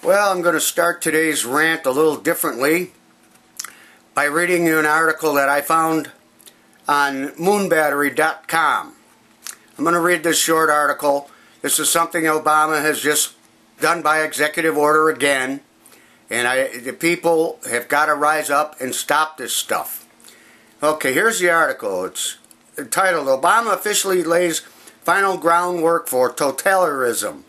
Well, I'm going to start today's rant a little differently by reading you an article that I found on moonbattery.com. I'm going to read this short article. This is something Obama has just done by executive order again, and the people have got to rise up and stop this stuff. Okay, here's the article. It's entitled, Obama Officially Lays Final Groundwork for Totalitarianism.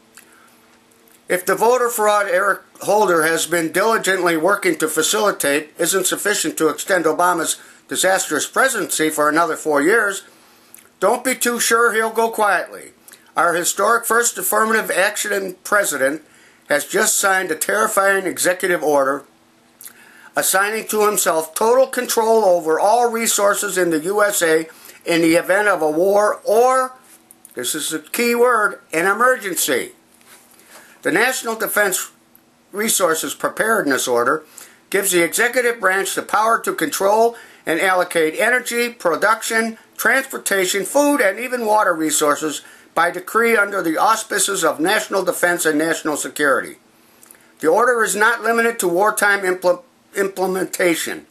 If the voter fraud Eric Holder has been diligently working to facilitate isn't sufficient to extend Obama's disastrous presidency for another 4 years, don't be too sure he'll go quietly. Our historic first affirmative action president has just signed a terrifying executive order assigning to himself total control over all resources in the USA in the event of a war or, this is the key word, an emergency. The National Defense Resources Preparedness Order gives the executive branch the power to control and allocate energy, production, transportation, food, and even water resources by decree under the auspices of national defense and national security. The order is not limited to wartime implementation,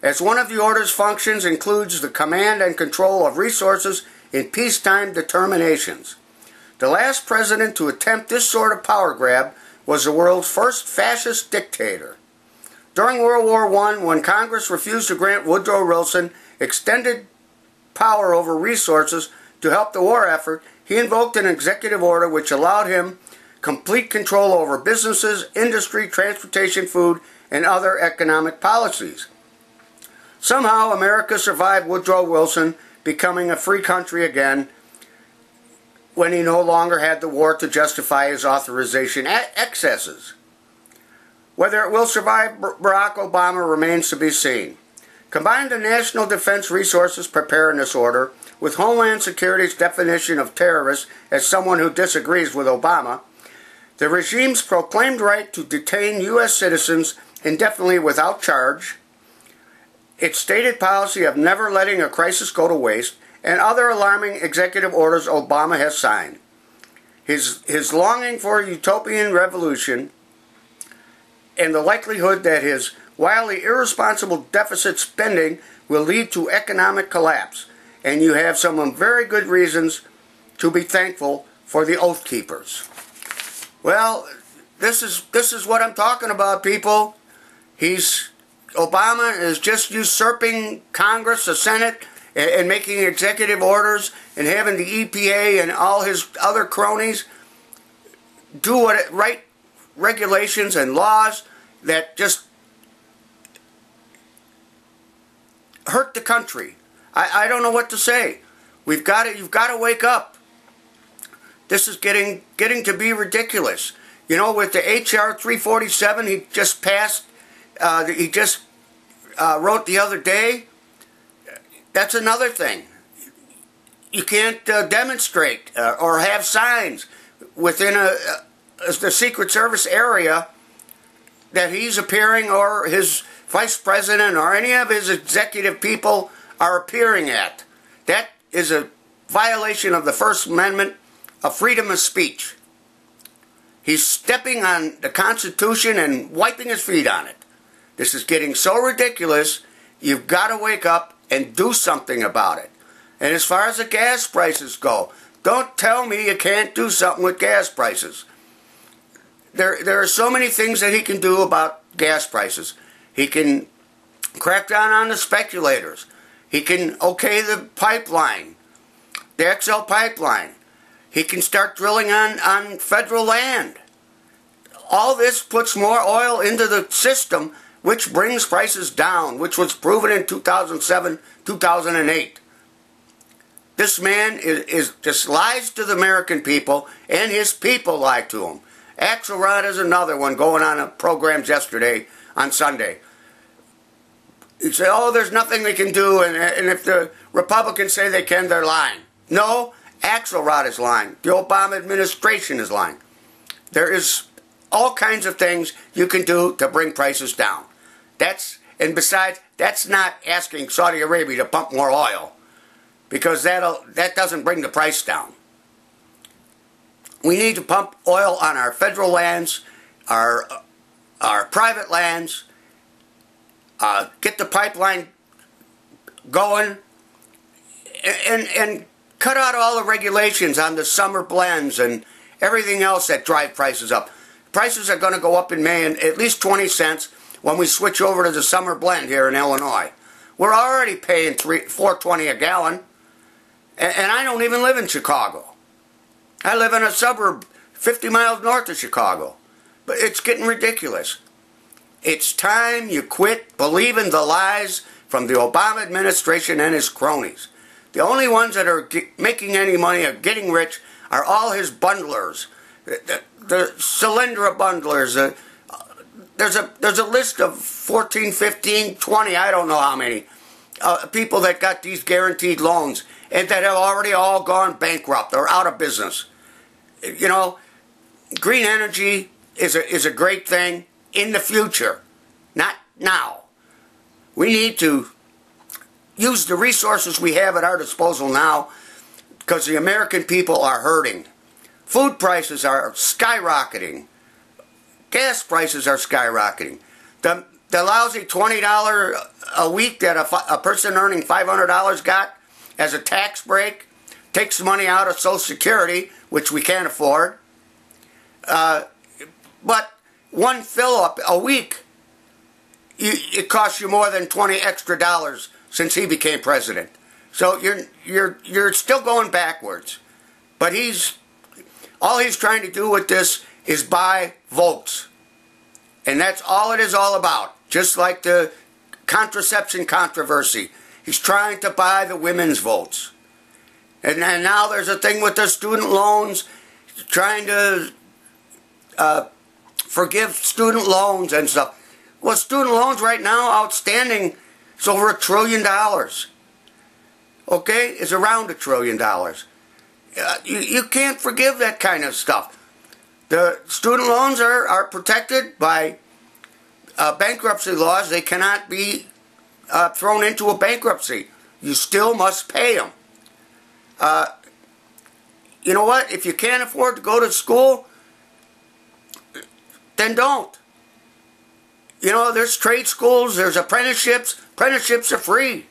as one of the order's functions includes the command and control of resources in peacetime determinations. The last president to attempt this sort of power grab was the world's first fascist dictator. During World War I, when Congress refused to grant Woodrow Wilson extended power over resources to help the war effort, he invoked an executive order which allowed him complete control over businesses, industry, transportation, food, and other economic policies. Somehow, America survived Woodrow Wilson becoming a free country again when he no longer had the war to justify his authorization excesses. Whether it will survive Barack Obama remains to be seen. Combine the National Defense Resources Preparedness Order with Homeland Security's definition of terrorist as someone who disagrees with Obama, the regime's proclaimed right to detain U.S. citizens indefinitely without charge, its stated policy of never letting a crisis go to waste, and other alarming executive orders Obama has signed. His longing for a utopian revolution and the likelihood that his wildly irresponsible deficit spending will lead to economic collapse. And you have some very good reasons to be thankful for the Oath Keepers. Well, this is what I'm talking about, people. Obama is just usurping Congress, the Senate, and making executive orders and having the EPA and all his other cronies do write regulations and laws that just hurt the country. I don't know what to say. You've got to wake up. This is getting to be ridiculous. You know, with the H.R. 347 he just passed, he just wrote the other day, that's another thing. You can't demonstrate or have signs within the Secret Service area that he's appearing or his vice president or any of his executive people are appearing at. That is a violation of the First Amendment of freedom of speech. He's stepping on the Constitution and wiping his feet on it. This is getting so ridiculous, you've got to wake up and do something about it. And as far as the gas prices go, don't tell me you can't do something with gas prices. There are so many things that he can do about gas prices. He can crack down on the speculators. He can okay the pipeline, the XL pipeline. He can start drilling on federal land. All this puts more oil into the system, which brings prices down, which was proven in 2007, 2008. This man just lies to the American people, and his people lie to him. Axelrod is another one going on programs yesterday on Sunday. He said, oh, there's nothing they can do, and if the Republicans say they can, they're lying. No, Axelrod is lying. The Obama administration is lying. There is all kinds of things you can do to bring prices down. And besides, that's not asking Saudi Arabia to pump more oil, because that doesn't bring the price down. We need to pump oil on our federal lands our private lands, get the pipeline going, and cut out all the regulations on the summer blends and everything else that drive prices up. Prices are going to go up in May and at least 20 cents when we switch over to the summer blend here in Illinois. We're already paying $4.20 a gallon, and I don't even live in Chicago. I live in a suburb 50 miles north of Chicago. But it's getting ridiculous. It's time you quit believing the lies from the Obama administration and his cronies. The only ones that are making any money or getting rich are all his bundlers. The Solyndra bundlers. There's a list of 14, 15, 20, I don't know how many, people that got these guaranteed loans and that have already all gone bankrupt or out of business. You know, green energy is a great thing in the future, not now. We need to use the resources we have at our disposal now because the American people are hurting. Food prices are skyrocketing. Gas prices are skyrocketing. The lousy $20 a week that a person earning $500 got as a tax break takes money out of Social Security, which we can't afford. But one fill-up a week, it costs you more than $20 extra since he became president. So you're still going backwards. But all he's trying to do with this is buy votes. And that's all it is all about. Just like the contraception controversy. He's trying to buy the women's votes. And now there's a thing with the student loans, trying to forgive student loans and stuff. Well, student loans right now outstanding is over $1 trillion. Okay? It's around $1 trillion. You can't forgive that kind of stuff. The student loans are protected by bankruptcy laws. They cannot be thrown into a bankruptcy. You still must pay them. You know what? If you can't afford to go to school, then don't. You know, there's trade schools, there's apprenticeships. Apprenticeships are free.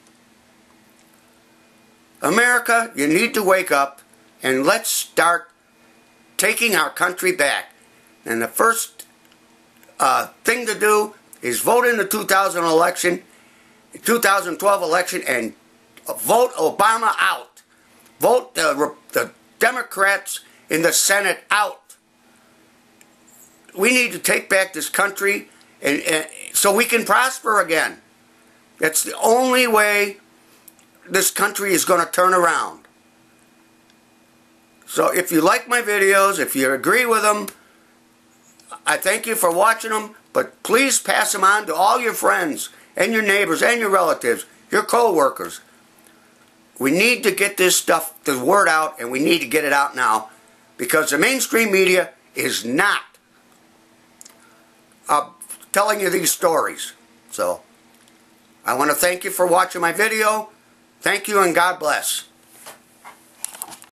America, you need to wake up and let's start taking our country back. And the first thing to do is vote in the 2012 election and vote Obama out. Vote the Democrats in the Senate out. We need to take back this country and so we can prosper again. That's the only way this country is going to turn around. So if you like my videos, if you agree with them, I thank you for watching them, but please pass them on to all your friends and your neighbors and your relatives, your co-workers. We need to get this stuff, the word out, and we need to get it out now because the mainstream media is not telling you these stories. So I want to thank you for watching my video. Thank you and God bless.